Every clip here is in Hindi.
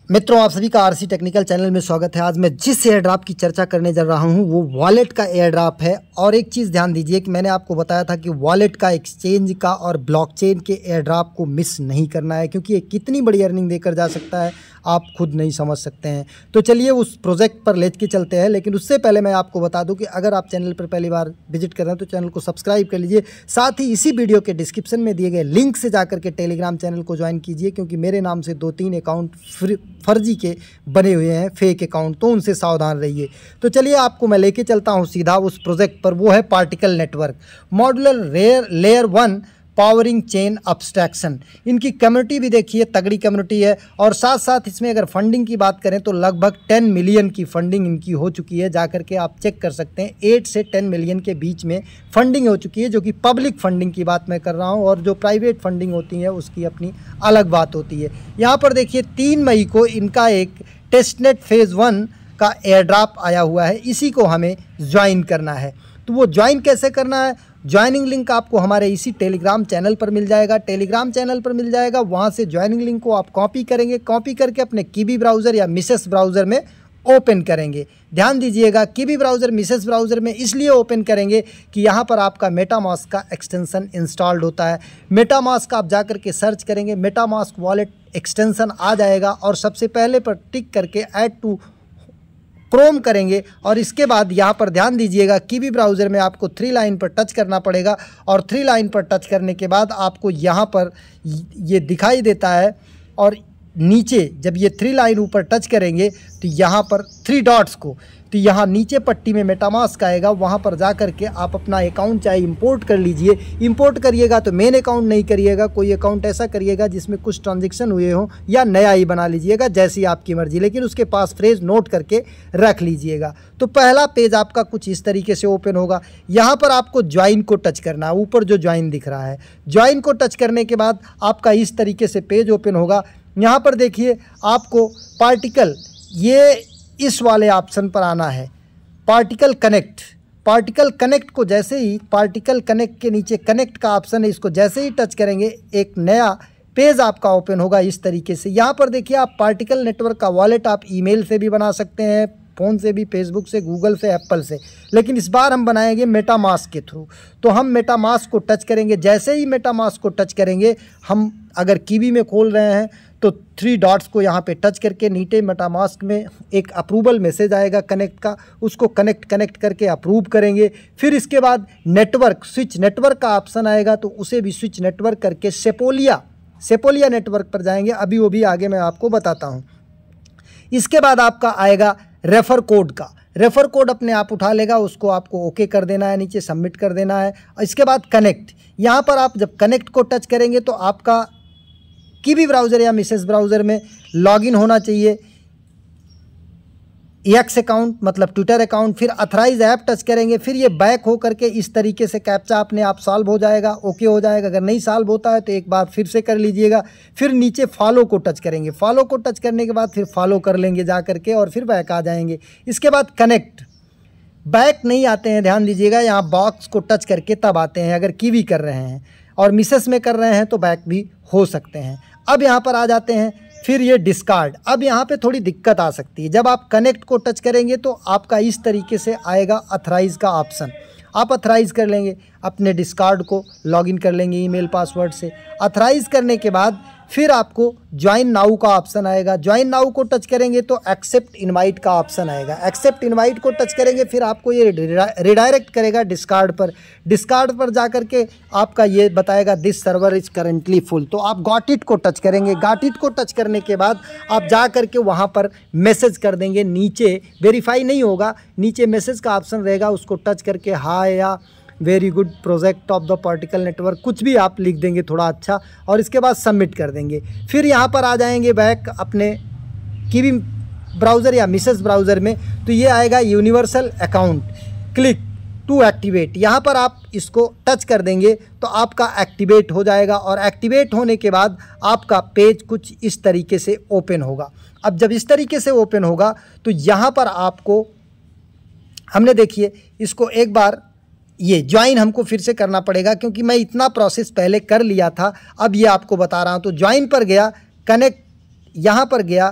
मित्रों, आप सभी का आरसी टेक्निकल चैनल में स्वागत है। आज मैं जिस एयर ड्रॉप की चर्चा करने जा रहा हूं वो वॉलेट का एयर ड्रॉप है। और एक चीज़ ध्यान दीजिए कि मैंने आपको बताया था कि वॉलेट का, एक्सचेंज का और ब्लॉकचेन के एयर ड्रॉप को मिस नहीं करना है, क्योंकि ये कितनी बड़ी अर्निंग देकर जा सकता है आप खुद नहीं समझ सकते हैं। तो चलिए उस प्रोजेक्ट पर ले के चलते हैं। लेकिन उससे पहले मैं आपको बता दूं कि अगर आप चैनल पर पहली बार विजिट कर रहे हैं तो चैनल को सब्सक्राइब कर लीजिए। साथ ही इसी वीडियो के डिस्क्रिप्शन में दिए गए लिंक से जाकर के टेलीग्राम चैनल को ज्वाइन कीजिए, क्योंकि मेरे नाम से 2-3 अकाउंट फर्जी के बने हुए हैं, फेक अकाउंट, तो उनसे सावधान रहिए। तो चलिए आपको मैं लेके चलता हूं सीधा उस प्रोजेक्ट पर। वो है particle network modular layer 1 powering chain abstraction. इनकी कम्युनिटी भी देखिए, तगड़ी कम्युनिटी है। और साथ साथ इसमें अगर फंडिंग की बात करें तो लगभग 10 मिलियन की फंडिंग इनकी हो चुकी है। जाकर के आप चेक कर सकते हैं, 8 से 10 मिलियन के बीच में फंडिंग हो चुकी है, जो कि पब्लिक फंडिंग की बात मैं कर रहा हूं। और जो प्राइवेट फंडिंग होती है उसकी अपनी अलग बात होती है। यहाँ पर देखिए 3 मई को इनका एक टेस्टनेट फेज़ 1 का एयर ड्रॉप आया हुआ है। इसी को हमें ज्वाइन करना है। तो वो ज्वाइन कैसे करना है? ज्वाइनिंग लिंक आपको हमारे इसी टेलीग्राम चैनल पर मिल जाएगा। टेलीग्राम चैनल पर मिल जाएगा, वहाँ से ज्वाइनिंग लिंक को आप कॉपी करेंगे। कॉपी करके अपने कीवी ब्राउज़र या मिसेस ब्राउज़र में ओपन करेंगे। ध्यान दीजिएगा, कीवी ब्राउज़र, मिसेस ब्राउज़र में इसलिए ओपन करेंगे कि यहाँ पर आपका मेटामास्क का एक्सटेंसन इंस्टॉल्ड होता है। मेटामास्क आप जाकर के सर्च करेंगे, मेटामास्क वॉलेट एक्सटेंसन आ जाएगा। और सबसे पहले पर टिक करके ऐड टू क्रोम करेंगे। और इसके बाद यहाँ पर ध्यान दीजिएगा, कीवी ब्राउज़र में आपको 3 लाइन पर टच करना पड़ेगा। और 3 लाइन पर टच करने के बाद आपको यहाँ पर ये दिखाई देता है। और नीचे जब ये 3 लाइन ऊपर टच करेंगे तो यहाँ पर 3 डॉट्स को, तो यहाँ नीचे पट्टी में मेटामास्क आएगा, वहाँ पर जा कर के आप अपना अकाउंट चाहे इंपोर्ट कर लीजिए। इंपोर्ट करिएगा तो मेन अकाउंट नहीं करिएगा, कोई अकाउंट ऐसा करिएगा जिसमें कुछ ट्रांजेक्शन हुए हों, या नया ही बना लीजिएगा, जैसी आपकी मर्जी। लेकिन उसके पास फ्रेज नोट करके रख लीजिएगा। तो पहला पेज आपका कुछ इस तरीके से ओपन होगा। यहाँ पर आपको ज्वाइन को टच करना है, ऊपर जो ज्वाइन दिख रहा है। ज्वाइन को टच करने के बाद आपका इस तरीके से पेज ओपन होगा। यहाँ पर देखिए आपको पार्टिकल, ये इस वाले ऑप्शन पर आना है, पार्टिकल कनेक्ट। पार्टिकल कनेक्ट को जैसे ही, पार्टिकल कनेक्ट के नीचे कनेक्ट का ऑप्शन है, इसको जैसे ही टच करेंगे एक नया पेज आपका ओपन होगा इस तरीके से। यहाँ पर देखिए आप पार्टिकल नेटवर्क का वॉलेट आप ईमेल से भी बना सकते हैं, फ़ोन से भी, फेसबुक से, गूगल से, एप्पल से। लेकिन इस बार हम बनाएंगे मेटामास्क के थ्रू। तो हम मेटामास्क को टच करेंगे। जैसे ही मेटामास्क को टच करेंगे, हम अगर कीवी में खोल रहे हैं तो 3 डॉट्स को यहाँ पे टच करके नीचे मेटामास्क में एक अप्रूवल मैसेज आएगा कनेक्ट का, उसको कनेक्ट करके अप्रूव करेंगे। फिर इसके बाद नेटवर्क, स्विच नेटवर्क का ऑप्शन आएगा, तो उसे भी स्विच नेटवर्क करके सेपोलिया नेटवर्क पर जाएंगे। अभी वो भी आगे मैं आपको बताता हूँ। इसके बाद आपका आएगा रेफ़र कोड का। रेफ़र कोड अपने आप उठा लेगा, उसको आपको ओके कर देना है, नीचे सबमिट कर देना है। इसके बाद कनेक्ट, यहाँ पर आप जब कनेक्ट को टच करेंगे तो आपका कीवी ब्राउज़र या मिसेस ब्राउज़र में लॉगिन होना चाहिए। एक्स अकाउंट मतलब ट्विटर अकाउंट, फिर अथराइज ऐप टच करेंगे। फिर ये बैक हो करके इस तरीके से कैप्चा अपने आप सॉल्व हो जाएगा, ओके हो जाएगा। अगर नहीं सॉल्व होता है तो एक बार फिर से कर लीजिएगा। फिर नीचे फॉलो को टच करेंगे। फॉलो को टच करने के बाद फिर फॉलो कर लेंगे जा करके, और फिर बैक आ जाएंगे। इसके बाद कनेक्ट, बैक नहीं आते हैं, ध्यान दीजिएगा, यहाँ बॉक्स को टच करके तब आते हैं अगर कीवी कर रहे हैं, और मिसेस में कर रहे हैं तो बैक भी हो सकते हैं। अब यहाँ पर आ जाते हैं, फिर ये डिस्कार्ड। अब यहाँ पे थोड़ी दिक्कत आ सकती है। जब आप कनेक्ट को टच करेंगे तो आपका इस तरीके से आएगा अथराइज का ऑप्शन। आप अथराइज कर लेंगे, अपने डिस्कार्ड को लॉगिन कर लेंगे ईमेल पासवर्ड से। अथराइज करने के बाद फिर आपको ज्वाइन नाउ का ऑप्शन आएगा। ज्वाइन नाउ को टच करेंगे तो एक्सेप्ट इनवाइट का ऑप्शन आएगा। एक्सेप्ट इनवाइट को टच करेंगे, फिर आपको ये रिडायरेक्ट करेगा डिस्कार्ड पर। डिस्कार्ड पर जाकर के आपका ये बताएगा this server is currently full. तो आप गॉट इट को टच करेंगे। गॉट इट को टच करने के बाद आप जा करके वहाँ पर मैसेज कर देंगे। नीचे वेरीफाई नहीं होगा, नीचे मैसेज का ऑप्शन रहेगा, उसको टच करके हाय या very good project of the particle network, कुछ भी आप लिख देंगे थोड़ा अच्छा, और इसके बाद सबमिट कर देंगे। फिर यहाँ पर आ जाएंगे बैक अपने कीवी ब्राउज़र या मिसेस ब्राउज़र में। तो ये आएगा universal account, click to activate. यहाँ पर आप इसको टच कर देंगे तो आपका एक्टिवेट हो जाएगा। और एक्टिवेट होने के बाद आपका पेज कुछ इस तरीके से ओपन होगा। अब जब इस तरीके से ओपन होगा तो यहाँ पर आपको, हमने देखिए इसको एक बार ये ज्वाइन हमको फिर से करना पड़ेगा, क्योंकि मैं इतना प्रोसेस पहले कर लिया था। अब ये आपको बता रहा हूँ। तो ज्वाइन पर गया, कनेक्ट यहाँ पर गया,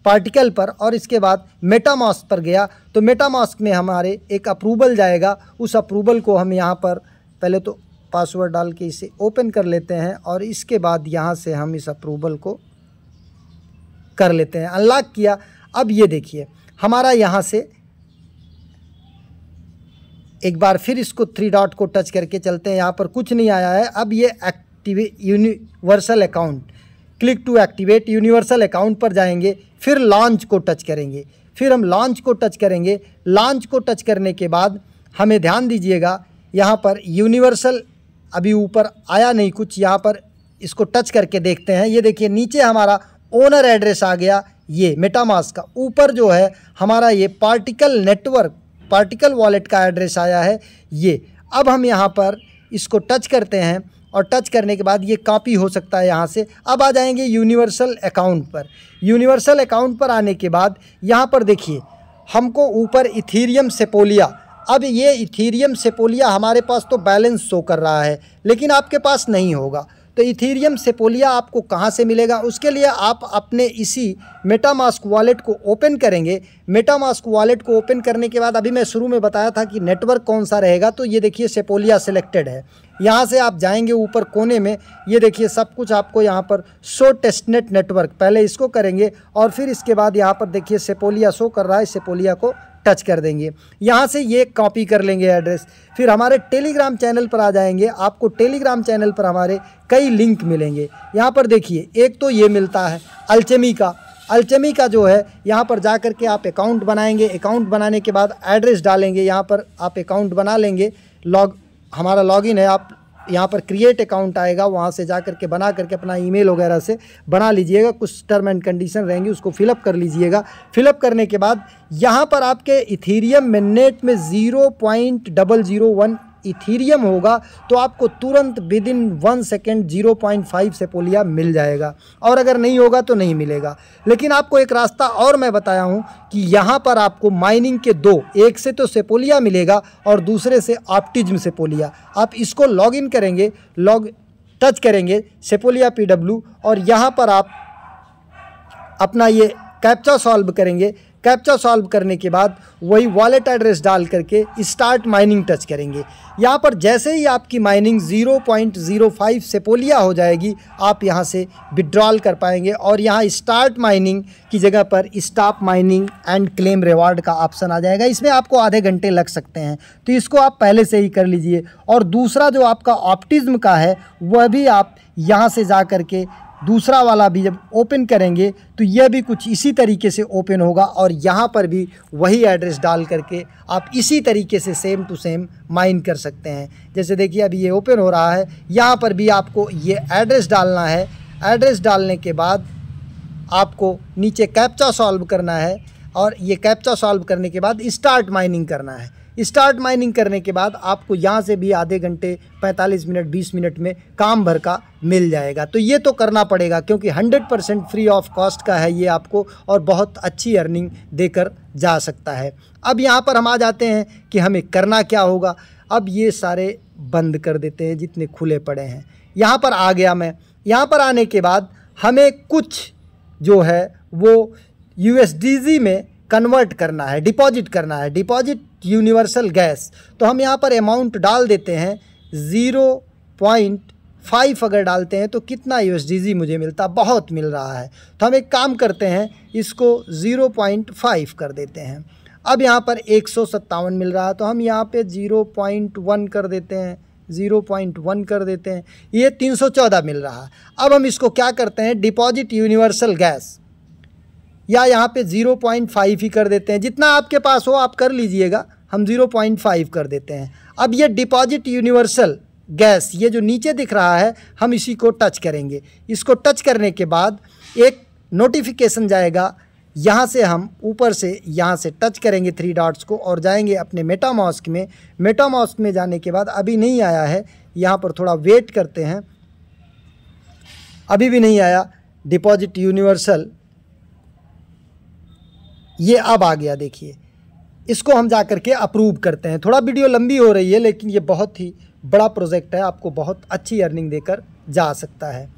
पार्टिकल पर और इसके बाद मेटामास्क पर गया तो मेटामास्क में हमारे एक अप्रूवल जाएगा। उस अप्रूवल को हम यहाँ पर पहले तो पासवर्ड डाल के इसे ओपन कर लेते हैं और इसके बाद यहाँ से हम इस अप्रूवल को कर लेते हैं। अनलॉक किया। अब ये देखिए हमारा यहाँ से एक बार फिर इसको 3 डॉट को टच करके चलते हैं। यहाँ पर कुछ नहीं आया है। अब ये activate universal account, click to activate universal account पर जाएंगे, फिर लॉन्च को टच करेंगे। फिर हम लॉन्च को टच करेंगे। लॉन्च को टच करने के बाद हमें ध्यान दीजिएगा यहाँ पर यूनिवर्सल अभी ऊपर आया नहीं कुछ, यहाँ पर इसको टच करके देखते हैं। ये देखिए नीचे हमारा ओनर एड्रेस आ गया, ये मेटामास्क का। ऊपर जो है हमारा ये पार्टिकल नेटवर्क, पार्टिकल वॉलेट का एड्रेस आया है ये। अब हम यहाँ पर इसको टच करते हैं और टच करने के बाद ये कॉपी हो सकता है यहाँ से। अब आ जाएंगे यूनिवर्सल अकाउंट पर। यूनिवर्सल अकाउंट पर आने के बाद यहाँ पर देखिए हमको ऊपर इथीरियम सेपोलिया, अब ये इथीरियम सेपोलिया हमारे पास तो बैलेंस शो कर रहा है लेकिन आपके पास नहीं होगा। तो इथीरियम सेपोलिया आपको कहाँ से मिलेगा? उसके लिए आप अपने इसी मेटामास्क वॉलेट को ओपन करेंगे। मेटामास्क वॉलेट को ओपन करने के बाद अभी मैं शुरू में बताया था कि नेटवर्क कौन सा रहेगा, तो ये देखिए सेपोलिया सिलेक्टेड है। यहाँ से आप जाएंगे ऊपर कोने में, ये देखिए सब कुछ आपको यहाँ पर शो टेस्टनेट नेटवर्क, पहले इसको करेंगे और फिर इसके बाद यहाँ पर देखिए सेपोलिया शो कर रहा है, सेपोलिया को टच कर देंगे। यहाँ से ये कॉपी कर लेंगे एड्रेस। फिर हमारे टेलीग्राम चैनल पर आ जाएंगे। आपको टेलीग्राम चैनल पर हमारे कई लिंक मिलेंगे। यहाँ पर देखिए एक तो ये मिलता है अल्चेमी का। अल्चेमी का जो है यहाँ पर जा कर के आप अकाउंट बनाएंगे। अकाउंट बनाने के बाद एड्रेस डालेंगे, यहाँ पर आप अकाउंट बना लेंगे। हमारा लॉगिन है, आप यहाँ पर क्रिएट अकाउंट आएगा, वहाँ से जा करके बना करके अपना ईमेल वगैरह से बना लीजिएगा। कुछ टर्म एंड कंडीशन रहेंगी, उसको फिलअप कर लीजिएगा। फिलअप करने के बाद यहाँ पर आपके इथीरियम मिननेट में 0.001 इथीरियम होगा तो आपको तुरंत विदिन 1 सेकेंड 0.5 सेपोलिया मिल जाएगा, और अगर नहीं होगा तो नहीं मिलेगा। लेकिन आपको एक रास्ता और मैं बताया हूँ कि यहाँ पर आपको माइनिंग के दो, एक से तो सेपोलिया मिलेगा और दूसरे से ऑप्टिज्म सेपोलिया। आप इसको लॉगिन करेंगे, टच करेंगे सेपोलिया PW और यहाँ पर आप अपना ये कैप्चा सॉल्व करेंगे। कैप्चा सॉल्व करने के बाद वही वॉलेट एड्रेस डाल करके स्टार्ट माइनिंग टच करेंगे। यहाँ पर जैसे ही आपकी माइनिंग 0.05 सेपोलिया हो जाएगी, आप यहाँ से विड्रॉल कर पाएंगे और यहाँ स्टार्ट माइनिंग की जगह पर stop mining and claim reward का ऑप्शन आ जाएगा। इसमें आपको आधे घंटे लग सकते हैं, तो इसको आप पहले से ही कर लीजिए। और दूसरा जो आपका ऑप्टिज्म का है वह भी आप यहाँ से जा कर के दूसरा वाला भी जब ओपन करेंगे तो यह भी कुछ इसी तरीके से ओपन होगा और यहाँ पर भी वही एड्रेस डाल करके आप इसी तरीके से सेम टू सेम माइन कर सकते हैं। जैसे देखिए अभी ये ओपन हो रहा है, यहाँ पर भी आपको ये एड्रेस डालना है। एड्रेस डालने के बाद आपको नीचे कैप्चा सॉल्व करना है और ये कैप्चा सॉल्व करने के बाद स्टार्ट माइनिंग करना है। स्टार्ट माइनिंग करने के बाद आपको यहाँ से भी आधे घंटे 45 मिनट 20 मिनट में काम भर का मिल जाएगा। तो ये तो करना पड़ेगा क्योंकि 100% फ्री ऑफ कॉस्ट का है ये आपको, और बहुत अच्छी अर्निंग देकर जा सकता है। अब यहाँ पर हम आ जाते हैं कि हमें करना क्या होगा। अब ये सारे बंद कर देते हैं जितने खुले पड़े हैं। यहाँ पर आ गया मैं। यहाँ पर आने के बाद हमें कुछ जो है वो USDG में कन्वर्ट करना है, डिपॉजिट करना है, डिपॉजिट यूनिवर्सल गैस। तो हम यहाँ पर अमाउंट डाल देते हैं 0.5 अगर डालते हैं तो कितना USDG मुझे मिलता, बहुत मिल रहा है। तो हम एक काम करते हैं, इसको 0.5 कर देते हैं। अब यहाँ पर 157 मिल रहा है तो हम यहाँ पे 0.1 कर देते हैं, 0.1 कर देते हैं, ये 314 मिल रहा है। अब हम इसको क्या करते हैं, डिपॉजिट यूनिवर्सल गैस, या यहाँ पे 0.5 ही कर देते हैं। जितना आपके पास हो आप कर लीजिएगा, हम 0.5 कर देते हैं। अब ये डिपॉजिट यूनिवर्सल गैस, ये जो नीचे दिख रहा है, हम इसी को टच करेंगे। इसको टच करने के बाद एक नोटिफिकेशन जाएगा। यहाँ से हम ऊपर से यहाँ से टच करेंगे 3 डॉट्स को और जाएंगे अपने मेटामास्क में। मेटामास्क में जाने के बाद अभी नहीं आया है, यहाँ पर थोड़ा वेट करते हैं, अभी भी नहीं आया डिपॉजिट यूनिवर्सल। ये अब आ गया, देखिए इसको हम जा कर के अप्रूव करते हैं। थोड़ा वीडियो लंबी हो रही है लेकिन ये बहुत ही बड़ा प्रोजेक्ट है, आपको बहुत अच्छी अर्निंग देकर जा सकता है।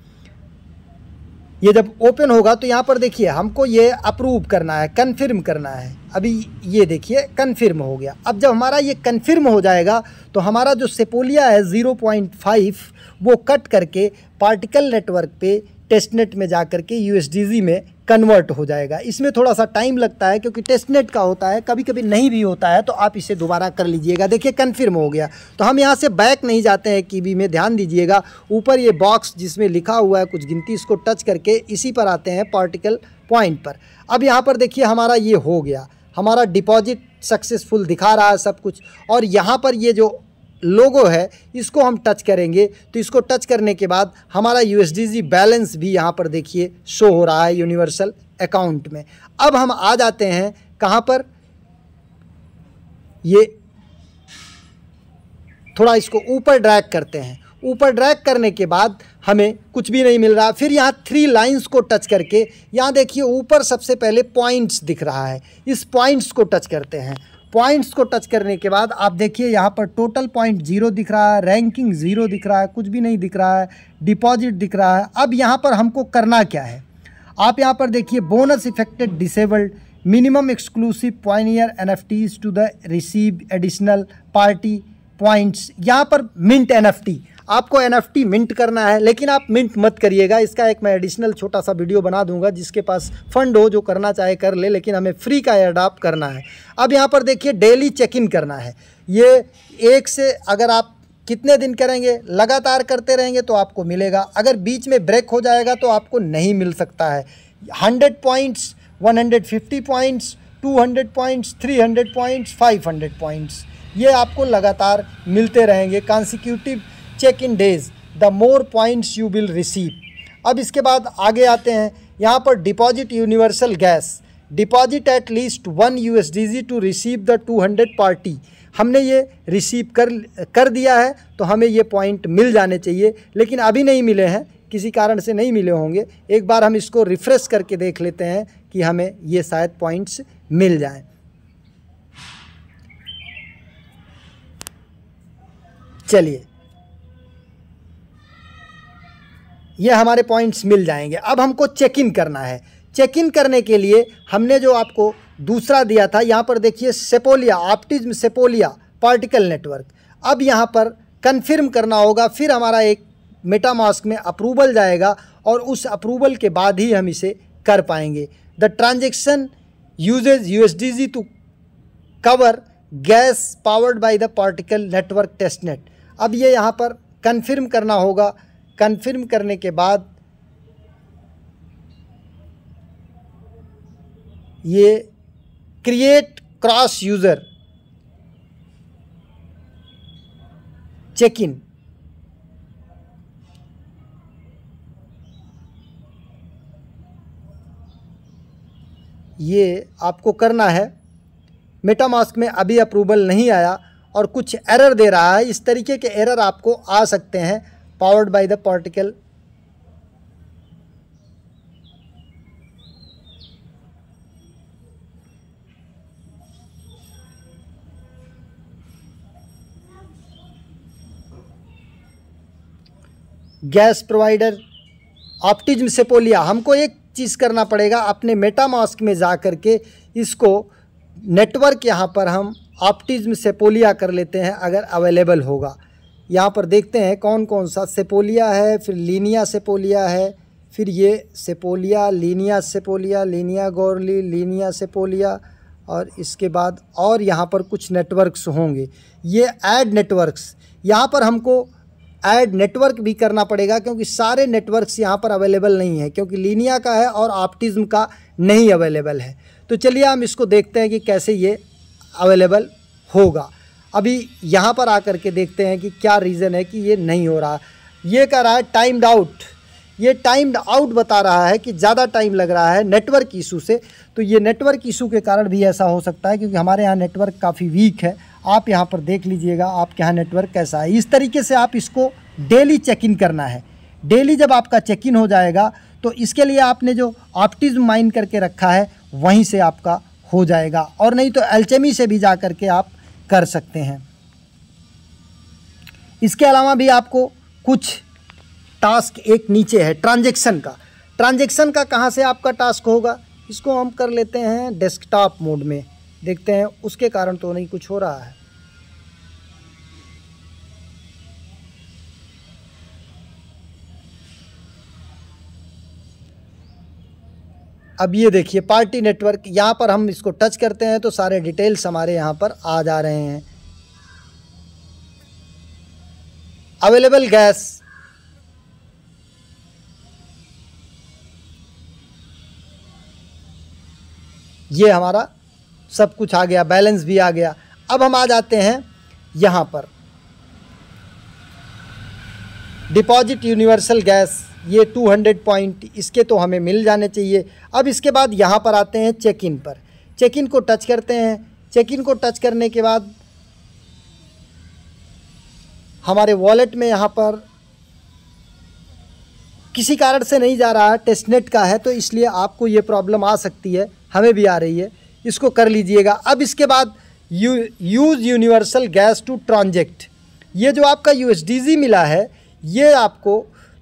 ये जब ओपन होगा तो यहाँ पर देखिए हमको ये अप्रूव करना है, कन्फर्म करना है। अभी ये देखिए कन्फर्म हो गया। अब जब हमारा ये कन्फर्म हो जाएगा तो हमारा जो सेपोलिया है 0.5 वो कट करके पार्टिकल नेटवर्क पे टेस्टनेट में जा कर के USDG में कन्वर्ट हो जाएगा। इसमें थोड़ा सा टाइम लगता है क्योंकि टेस्टनेट का होता है, कभी कभी नहीं भी होता है, तो आप इसे दोबारा कर लीजिएगा। देखिए कन्फर्म हो गया। तो हम यहाँ से बैक नहीं जाते हैं कीबी में, ध्यान दीजिएगा। ऊपर ये बॉक्स जिसमें लिखा हुआ है कुछ गिनती, इसको टच करके इसी पर आते हैं पार्टिकल पॉइंट पर। अब यहाँ पर देखिए हमारा ये हो गया, हमारा डिपॉजिट सक्सेसफुल दिखा रहा है सब कुछ। और यहाँ पर ये जो लोगो है इसको हम टच करेंगे, तो इसको टच करने के बाद हमारा USDG बैलेंस भी यहाँ पर देखिए शो हो रहा है यूनिवर्सल अकाउंट में। अब हम आ जाते हैं कहाँ पर, ये थोड़ा इसको ऊपर ड्रैग करते हैं। ऊपर ड्रैग करने के बाद हमें कुछ भी नहीं मिल रहा। फिर यहाँ 3 लाइंस को टच करके यहाँ देखिए ऊपर सबसे पहले पॉइंट्स दिख रहा है, इस पॉइंट्स को टच करते हैं। पॉइंट्स को टच करने के बाद आप देखिए यहाँ पर टोटल पॉइंट 0 दिख रहा है, रैंकिंग 0 दिख रहा है, कुछ भी नहीं दिख रहा है, डिपॉजिट दिख रहा है। अब यहाँ पर हमको करना क्या है, आप यहाँ पर देखिए bonus effected disabled, minimum exclusive pioneer NFTs to the receive additional party points. यहाँ पर मिंट NFT, आपको NFT मिंट करना है, लेकिन आप मिंट मत करिएगा। इसका एक मैं एडिशनल छोटा सा वीडियो बना दूंगा, जिसके पास फंड हो जो करना चाहे कर ले, लेकिन हमें फ्री का एयरड्रॉप करना है। अब यहाँ पर देखिए डेली चेक इन करना है। ये एक से अगर आप कितने दिन करेंगे, लगातार करते रहेंगे तो आपको मिलेगा। अगर बीच में ब्रेक हो जाएगा तो आपको नहीं मिल सकता है। 100 points, 150 points, 200 points, 300 points, 500 points, ये आपको लगातार मिलते रहेंगे। Consecutive check in days, the more points you will receive. अब इसके बाद आगे आते हैं, यहाँ पर deposit universal gas, deposit at least 1 USDG to receive the 200 party. हमने ये रिसीव कर दिया है तो हमें ये पॉइंट मिल जाने चाहिए, लेकिन अभी नहीं मिले हैं, किसी कारण से नहीं मिले होंगे। एक बार हम इसको रिफ़्रेश करके देख लेते हैं कि हमें ये शायद पॉइंट्स मिल जाएं। चलिए, ये हमारे पॉइंट्स मिल जाएंगे। अब हमको चेक इन करना है। चेक इन करने के लिए हमने जो आपको दूसरा दिया था, यहाँ पर देखिए सेपोलिया, ऑप्टिज्म सेपोलिया पार्टिकल नेटवर्क। अब यहाँ पर कन्फर्म करना होगा, फिर हमारा एक मेटामास्क में अप्रूवल जाएगा और उस अप्रूवल के बाद ही हम इसे कर पाएंगे। The transaction uses USDG to cover gas powered by the particle network testnet. अब ये यहाँ पर कन्फर्म करना होगा। कन्फर्म करने के बाद ये create cross user check in, ये आपको करना है। मेटामास्क में अभी अप्रूवल नहीं आया और कुछ एरर दे रहा है। इस तरीके के एरर आपको आ सकते हैं powered by the particle. Gas provider ऑप्टिज्म सेपोलिया, हमको एक चीज़ करना पड़ेगा, अपने मेटामास्क में जा कर के इसको नेटवर्क यहाँ पर हम ऑप्टिज्म सेपोलिया कर लेते हैं अगर अवेलेबल होगा। यहाँ पर देखते हैं कौन कौन सा सेपोलिया है, फिर लीनिया सेपोलिया है, फिर ये सेपोलिया, लीनिया सेपोलिया, लीनिया गॉर्ली, लीनिया सेपोलिया, और इसके बाद और यहाँ पर कुछ नेटवर्क्स होंगे। ये ऐड नेटवर्क्स, यहाँ पर हमको ऐड नेटवर्क भी करना पड़ेगा क्योंकि सारे नेटवर्क्स यहाँ पर अवेलेबल नहीं है, क्योंकि लीनिया का है और ऑप्टिज्म का नहीं अवेलेबल है। तो चलिए हम इसको देखते हैं कि कैसे ये अवेलेबल होगा। अभी यहाँ पर आकर के देखते हैं कि क्या रीज़न है कि ये नहीं हो रहा। ये कह रहा है टाइम्ड आउट, ये टाइम्ड आउट बता रहा है कि ज़्यादा टाइम लग रहा है नेटवर्क इशू से। तो ये नेटवर्क इशू के कारण भी ऐसा हो सकता है, क्योंकि हमारे यहाँ नेटवर्क काफ़ी वीक है। आप यहाँ पर देख लीजिएगा आपके यहाँ नेटवर्क कैसा है। इस तरीके से आप इसको डेली चेक इन करना है। डेली जब आपका चेक इन हो जाएगा तो इसके लिए आपने जो ऑप्टिज्म माइन करके रखा है वहीं से आपका हो जाएगा, और नहीं तो एल्चेमी से भी जा कर के आप कर सकते हैं। इसके अलावा भी आपको कुछ टास्क एक नीचे है ट्रांजैक्शन का। ट्रांजैक्शन का कहाँ से आपका टास्क होगा, इसको हम कर लेते हैं डेस्कटॉप मोड में, देखते हैं उसके कारण तो नहीं कुछ हो रहा है। अब ये देखिए पार्टी नेटवर्क, यहाँ पर हम इसको टच करते हैं तो सारे डिटेल्स हमारे यहाँ पर आ जा रहे हैं। अवेलेबल गैस, ये हमारा सब कुछ आ गया, बैलेंस भी आ गया। अब हम आ जाते हैं यहाँ पर डिपॉजिट यूनिवर्सल गैस, ये 200 पॉइंट इसके तो हमें मिल जाने चाहिए। अब इसके बाद यहाँ पर आते हैं चेक इन पर, चेक इन को टच करते हैं। चेक इन को टच करने के बाद हमारे वॉलेट में यहाँ पर किसी कारण से नहीं जा रहा है, टेस्टनेट का है तो इसलिए आपको ये प्रॉब्लम आ सकती है, हमें भी आ रही है, इसको कर लीजिएगा। अब इसके बाद use universal gas to transact, ये जो आपका USDG मिला है ये आपको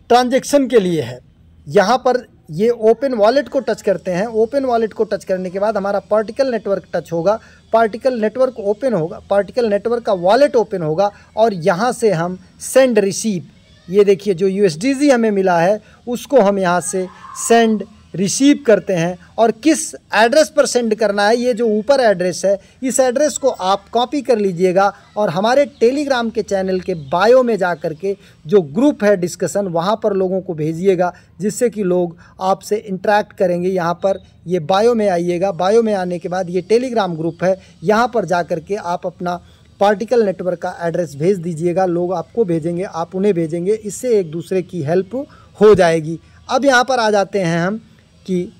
ट्रांजैक्शन के लिए है। यहाँ पर ये ओपन वॉलेट को टच करते हैं, ओपन वॉलेट को टच करने के बाद हमारा पार्टिकल नेटवर्क टच होगा, पार्टिकल नेटवर्क ओपन होगा, पार्टिकल नेटवर्क का वॉलेट ओपन होगा और यहाँ से हम सेंड रिसीव, ये देखिए जो USDG हमें मिला है उसको हम यहाँ से सेंड रिसीव करते हैं। और किस एड्रेस पर सेंड करना है, ये जो ऊपर एड्रेस है इस एड्रेस को आप कॉपी कर लीजिएगा और हमारे टेलीग्राम के चैनल के बायो में जा कर के जो ग्रुप है डिस्कशन, वहाँ पर लोगों को भेजिएगा जिससे कि लोग आपसे इंटरेक्ट करेंगे। यहाँ पर ये बायो में आइएगा, बायो में आने के बाद ये टेलीग्राम ग्रुप है, यहाँ पर जा कर के आप अपना पार्टिकल नेटवर्क का एड्रेस भेज दीजिएगा, लोग आपको भेजेंगे, आप उन्हें भेजेंगे, इससे एक दूसरे की हेल्प हो जाएगी। अब यहाँ पर आ जाते हैं हम कि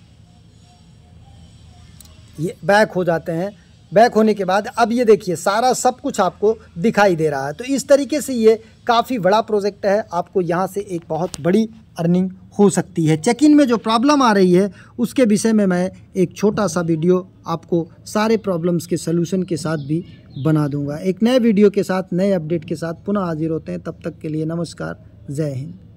ये बैक हो जाते हैं। बैक होने के बाद अब ये देखिए सारा सब कुछ आपको दिखाई दे रहा है। तो इस तरीके से ये काफ़ी बड़ा प्रोजेक्ट है, आपको यहाँ से एक बहुत बड़ी अर्निंग हो सकती है। चेक इन में जो प्रॉब्लम आ रही है उसके विषय में मैं एक छोटा सा वीडियो आपको सारे प्रॉब्लम्स के सलूशन के साथ भी बना दूंगा। एक नए वीडियो के साथ, नए अपडेट के साथ पुनः हाजिर होते हैं, तब तक के लिए नमस्कार, जय हिंद।